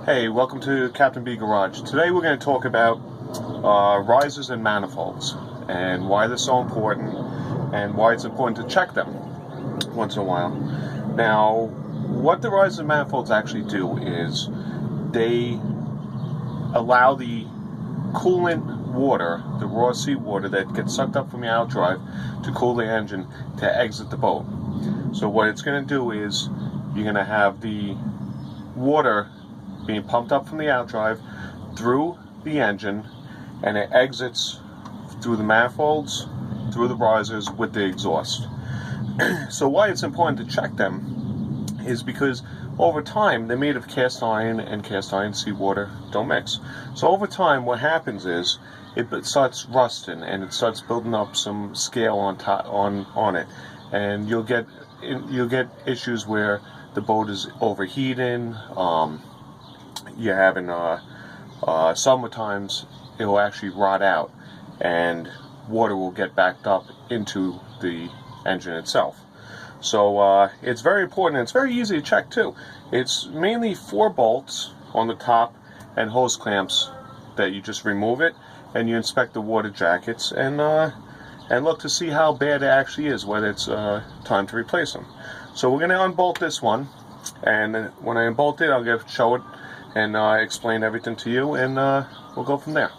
Hey, welcome to Captain B Garage. Today we're going to talk about risers and manifolds and why they're so important and why it's important to check them once in a while. Now, what the risers and manifolds actually do is they allow the coolant water, the raw seawater that gets sucked up from the outdrive to cool the engine to exit the boat. So what it's going to do is you're going to have the water being pumped up from the outdrive through the engine, and it exits through the manifolds, through the risers with the exhaust. So why it's important to check them is because over time they're made of cast iron, and cast iron seawater don't mix. So over time what happens is it starts rusting and it starts building up some scale on it, and you'll get issues where the boat is overheating. You're having summertimes it will actually rot out and water will get backed up into the engine itself. So it's very important, and it's very easy to check too. It's mainly 4 bolts on the top and hose clamps that you just remove it, and you inspect the water jackets and look to see how bad it actually is, whether it's time to replace them. So we're going to unbolt this one, and when I unbolt it I'll show it and explain everything to you, and we'll go from there.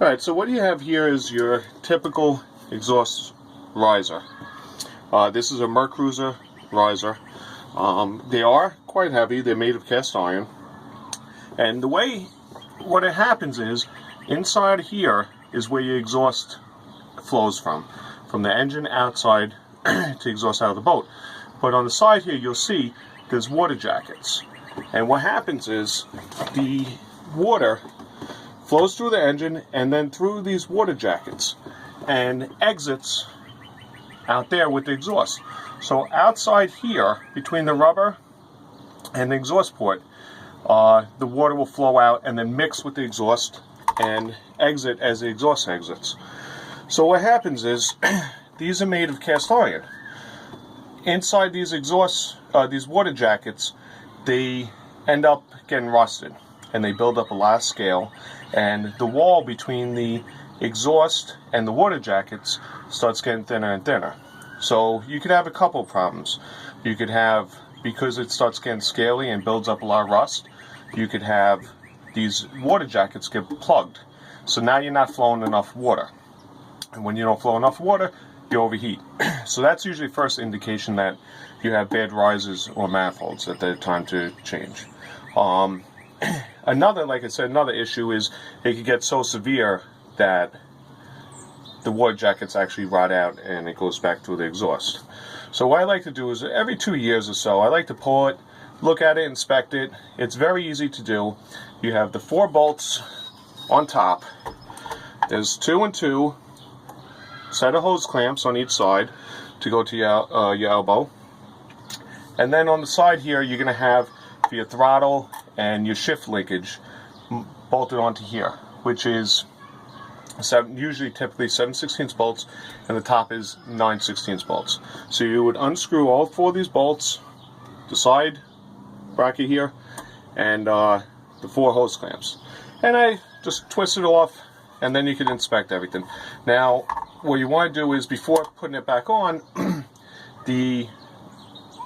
Alright, so what you have here is your typical exhaust riser. This is a Mercruiser riser. They are quite heavy. They're made of cast iron. And what happens is, inside here is where your exhaust flows from the engine outside to exhaust out of the boat. But on the side here you'll see there's water jackets. And what happens is the water flows through the engine and then through these water jackets and exits out there with the exhaust. So outside here, between the rubber and the exhaust port, the water will flow out and then mix with the exhaust and exit as the exhaust exits. So what happens is these are made of cast iron. Inside these these water jackets, they end up getting rusted and they build up a lot of scale, and the wall between the exhaust and the water jackets starts getting thinner and thinner. So you could have a couple of problems. You could have, because it starts getting scaly and builds up a lot of rust, you could have these water jackets get plugged. So now you're not flowing enough water. And when you don't flow enough water, you overheat. So that's usually the first indication that you have bad risers or manifolds at the time to change. Another issue is it could get so severe that the water jackets actually rot out and it goes back through the exhaust. So what I like to do is every 2 years or so I like to pull it, look at it, inspect it. It's very easy to do. You have the 4 bolts on top. There's 2 and 2 set of hose clamps on each side to go to your elbow. And then on the side here you're going to have for your throttle and your shift linkage bolted onto here, which is typically 7/16 bolts, and the top is 9/16 bolts. So you would unscrew all 4 of these bolts, the side bracket here, and the 4 hose clamps. And I just twist it off, and then you can inspect everything. Now, what you want to do is, before putting it back on, the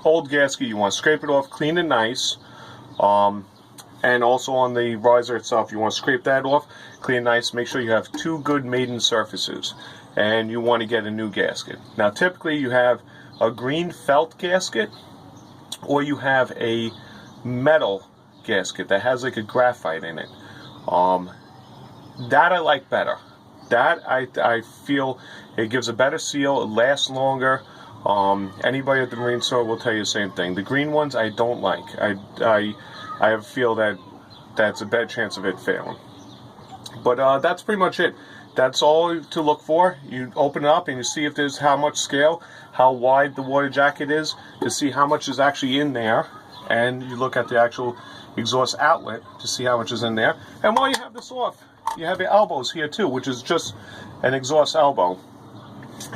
old gasket, you want to scrape it off, clean it nice, and also on the riser itself, you want to scrape that off, clean it nice, make sure you have 2 good maiden surfaces, and you want to get a new gasket. Now typically you have a green felt gasket, or you have a metal gasket that has like a graphite in it. That I like better. That I feel it gives a better seal, it lasts longer. Anybody at the marine store will tell you the same thing. The green ones I don't like. I feel that that's a bad chance of it failing. But that's pretty much it. That's all to look for. You open it up and you see if there's how much scale, how wide the water jacket is, to see how much is actually in there, and you look at the actual exhaust outlet to see how much is in there. And while you have this off, you have your elbows here too, which is just an exhaust elbow.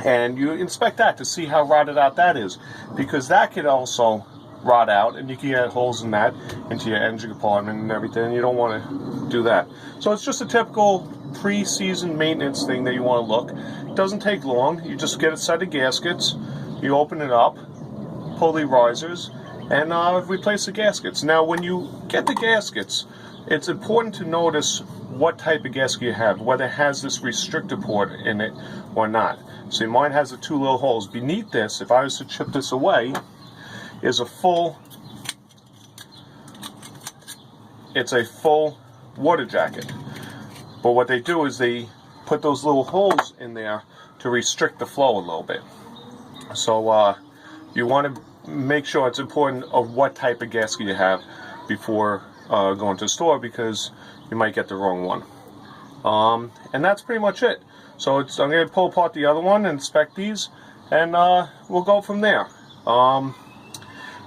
And you inspect that to see how rotted out that is, because that could also rot out, and you can get holes in that into your engine compartment and everything. You don't want to do that. So it's just a typical pre-season maintenance thing that you want to look. It doesn't take long. You just get a set of gaskets, you open it up, pull the risers, and replace the gaskets. Now when you get the gaskets, it's important to notice what type of gasket you have, whether it has this restrictor port in it or not. See, mine has the 2 little holes. Beneath this, if I was to chip this away, is a full water jacket. But what they do is they put those little holes in there to restrict the flow a little bit. So you want to make sure it's important of what type of gasket you have before going to the store, because you might get the wrong one. And that's pretty much it. So I'm going to pull apart the other one and inspect these, and we'll go from there.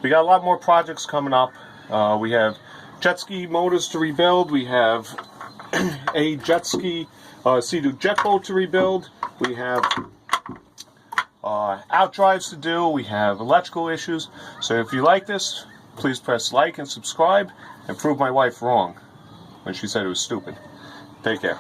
We got a lot more projects coming up. We have jet ski motors to rebuild. We have a jet ski Sea-Doo jet boat to rebuild. We have outdrives to do. We have electrical issues. So if you like this, please press like and subscribe and prove my wife wrong when she said it was stupid. Take care.